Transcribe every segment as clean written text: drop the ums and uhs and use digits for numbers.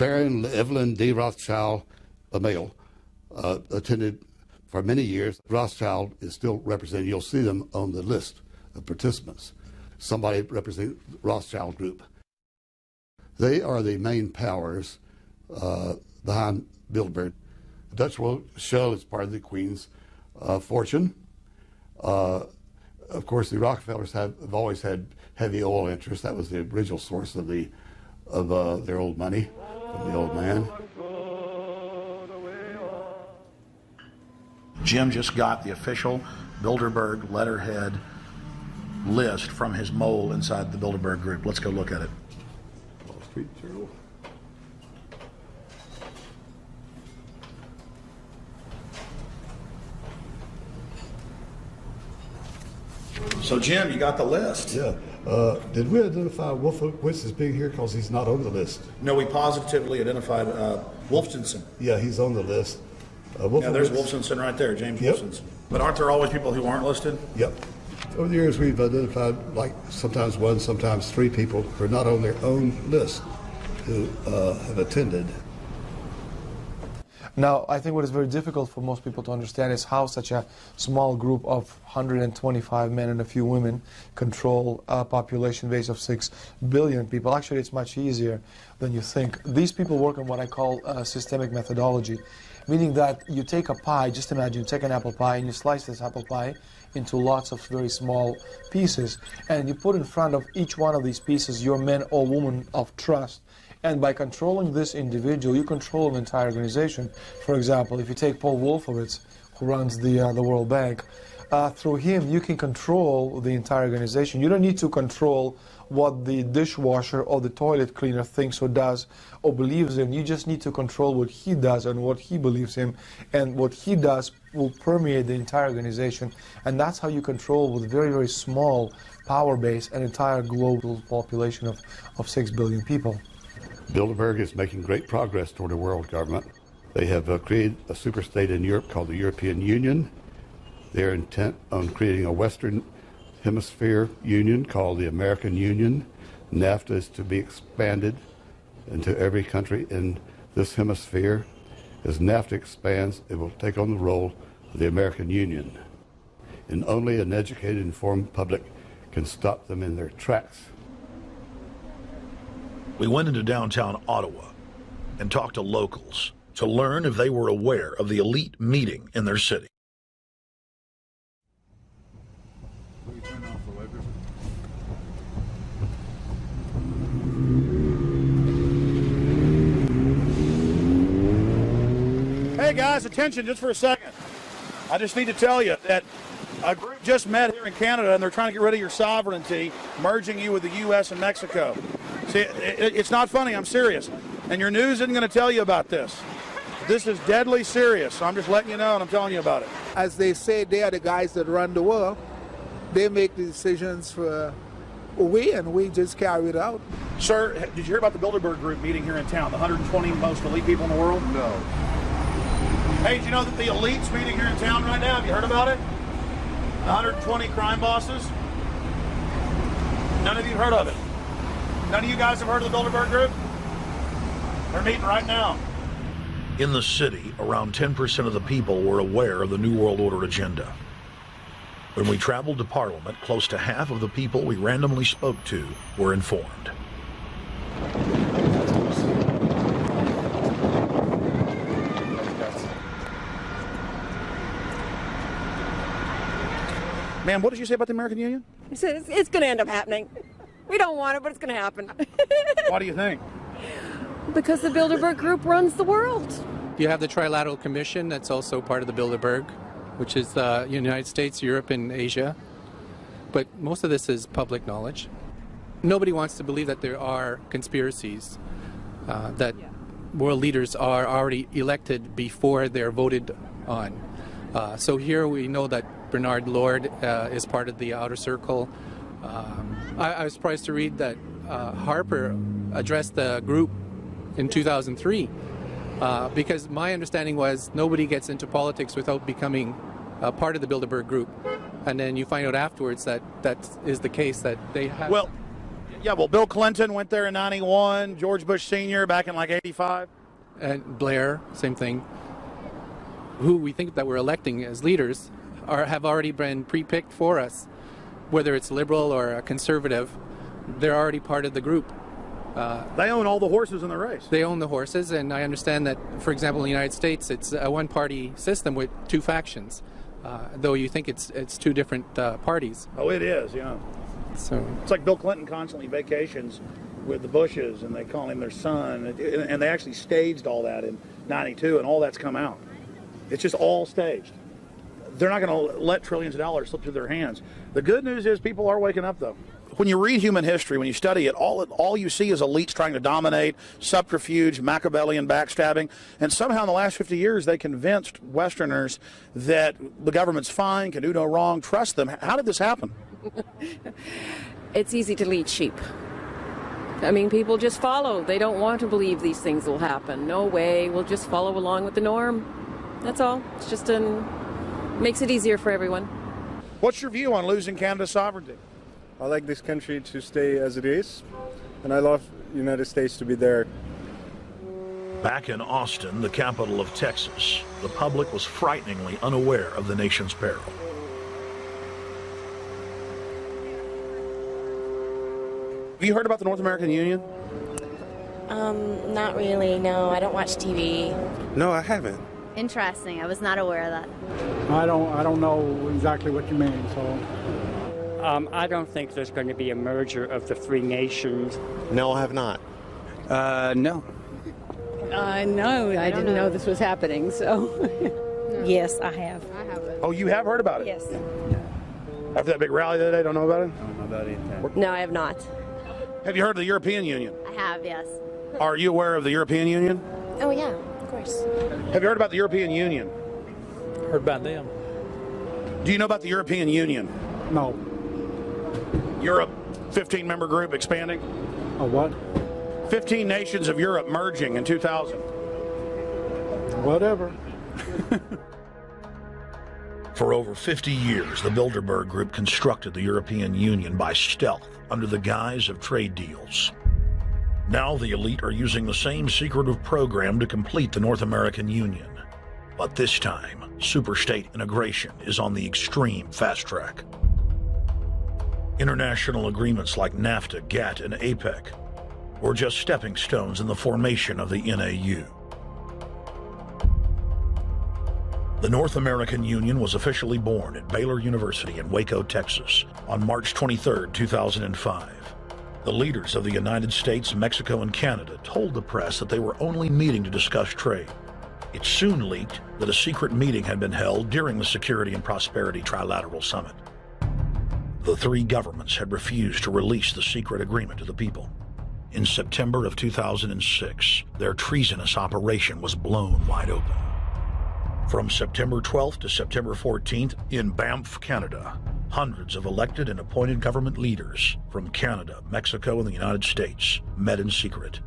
Baron Evelyn D. Rothschild, a male, attended for many years. Rothschild is still represented. You'll see them on the list of participants. Somebody representing the Rothschild group. They are the main powers behind Bilderberg. The Dutch Shell is part of the Queen's fortune. Of course, the Rockefellers have always had heavy oil interests. That was the original source of their old money from the old man. Jim just got the official Bilderberg letterhead list from his mole inside the Bilderberg group. Let's go look at it. Wall Street Journal. So, Jim, you got the list. Yeah. Did we identify Wolfowitz as being here because he's not on the list? No, we positively identified Wolfenson. Yeah, he's on the list. Yeah, there's Wolfenson right there, James Wolfenson. But aren't there always people who aren't listed? Yep. Over the years, we've identified like sometimes one, sometimes three people who are not on their own list who have attended. Now, I think what is very difficult for most people to understand is how such a small group of 125 men and a few women control a population base of 6 billion people. Actually, it's much easier than you think. These people work on what I call systemic methodology, meaning that you take a pie, just imagine you take an apple pie and you slice this apple pie into lots of very small pieces, and you put in front of each one of these pieces your men or women of trust. And by controlling this individual, you control an entire organization. For example, if you take Paul Wolfowitz, who runs the World Bank, through him you can control the entire organization. You don't need to control what the dishwasher or the toilet cleaner thinks or does or believes in. You just need to control what he does and what he believes in, and what he does will permeate the entire organization. And that's how you control, with very, very small power base, an entire global population of 6 billion people. Bilderberg is making great progress toward a world government. They have created a superstate in Europe called the European Union. They're intent on creating a Western Hemisphere Union called the American Union. NAFTA is to be expanded into every country in this hemisphere. As NAFTA expands, it will take on the role of the American Union. And only an educated, informed public can stop them in their tracks. We went into downtown Ottawa and talked to locals to learn if they were aware of the elite meeting in their city. Hey guys, attention just for a second. I just need to tell you that a group just met here in Canada and they're trying to get rid of your sovereignty, merging you with the U.S. and Mexico. See, it's not funny, I'm serious. And your news isn't going to tell you about this. This is deadly serious, so I'm just letting you know and I'm telling you about it. As they say, they are the guys that run the world. They make the decisions for we just carry it out. Sir, did you hear about the Bilderberg group meeting here in town, the 120 most elite people in the world? No. Hey, did you know that the elite's meeting here in town right now? Have you heard about it? 120 crime bosses? None of you have heard of it? None of you guys have heard of the Bilderberg group? They're meeting right now. In the city, around 10% of the people were aware of the New World Order agenda. When we traveled to Parliament, close to half of the people we randomly spoke to were informed. Ma'am, what did you say about the American Union? He said it's going to end up happening. We don't want it, but it's going to happen. Why do you think? Because the Bilderberg Group runs the world. You have the Trilateral Commission that's also part of the Bilderberg, which is the United States, Europe, and Asia. But most of this is public knowledge. Nobody wants to believe that there are conspiracies, that world leaders are already elected before they're voted on. So here we know that Bernard Lord is part of the outer circle. I was surprised to read that Harper addressed the group in 2003 because my understanding was nobody gets into politics without becoming part of the Bilderberg group. And then you find out afterwards that that is the case, that they have... Well, Yeah, well, Bill Clinton went there in 91, George Bush Sr. back in like 85. And Blair, same thing. Who we think that we're electing as leaders have already been pre-picked for us. Whether it's liberal or a conservative, they're already part of the group. They own all the horses in the race. They own the horses, and I understand that, for example, in the United States, it's a one-party system with two factions, though you think it's two different parties. Oh, it is, yeah. So it's like Bill Clinton constantly vacations with the Bushes, and they call him their son, and they actually staged all that in 92, and all that's come out. It's just all staged. They're not going to let trillions of dollars slip through their hands. The good news is people are waking up, though. When you read human history, when you study it, all you see is elites trying to dominate, subterfuge, Machiavellian backstabbing, and somehow in the last 50 years they convinced Westerners that the government's fine, can do no wrong, trust them. How did this happen? It's easy to lead sheep. I mean, people just follow. They don't want to believe these things will happen. No way, we'll just follow along with the norm. That's all. It's just makes it easier for everyone. What's your view on losing Canada's sovereignty? I like this country to stay as it is, and I love the United States to be there. Back in Austin, the capital of Texas, the public was frighteningly unaware of the nation's peril. Have you heard about the North American Union? Not really, no. I don't watch TV. No, I haven't. Interesting. I was not aware of that. I don't know exactly what you mean, so... I don't think there's going to be a merger of the three nations. No, I have not. No. No, I didn't know this was happening, so... No. Yes, I have. I have it. Oh, you have heard about it? Yes. After that big rally the other day, don't know about it? I don't know about anything. No, I have not. Have you heard of the European Union? I have, yes. Are you aware of the European Union? Oh, yeah, of course. Have you heard about the European Union? Heard about them. Do you know about the European Union? No. Europe, 15-member group expanding? A what? 15 nations of Europe merging in 2000. Whatever. For over 50 years, the Bilderberg Group constructed the European Union by stealth under the guise of trade deals. Now the elite are using the same secretive program to complete the North American Union. But this time, superstate integration is on the extreme fast track. International agreements like NAFTA, GATT, and APEC were just stepping stones in the formation of the NAU. The North American Union was officially born at Baylor University in Waco, Texas, on March 23, 2005. The leaders of the United States, Mexico, and Canada told the press that they were only meeting to discuss trade. It soon leaked that a secret meeting had been held during the Security and Prosperity Trilateral Summit. The three governments had refused to release the secret agreement to the people. In September of 2006, their treasonous operation was blown wide open. From September 12th to September 14th, in Banff, Canada, hundreds of elected and appointed government leaders from Canada, Mexico, and the United States met in secret.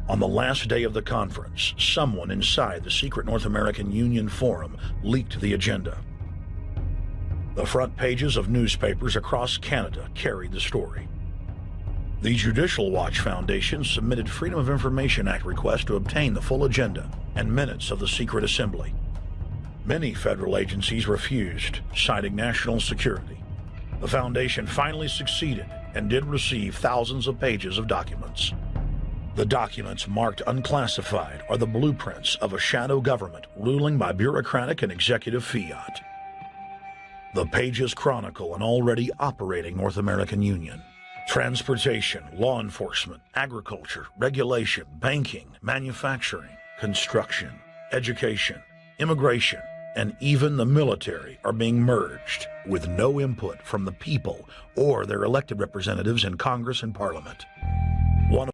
On the last day of the conference, someone inside the secret North American Union Forum leaked the agenda. The front pages of newspapers across Canada carried the story. The Judicial Watch Foundation submitted Freedom of Information Act requests to obtain the full agenda and minutes of the secret assembly. Many federal agencies refused, citing national security. The foundation finally succeeded and did receive thousands of pages of documents. The documents marked unclassified are the blueprints of a shadow government ruling by bureaucratic and executive fiat. The pages chronicle an already operating North American Union. Transportation, law enforcement, agriculture, regulation, banking, manufacturing, construction, education, immigration, and even the military are being merged with no input from the people or their elected representatives in Congress and Parliament. One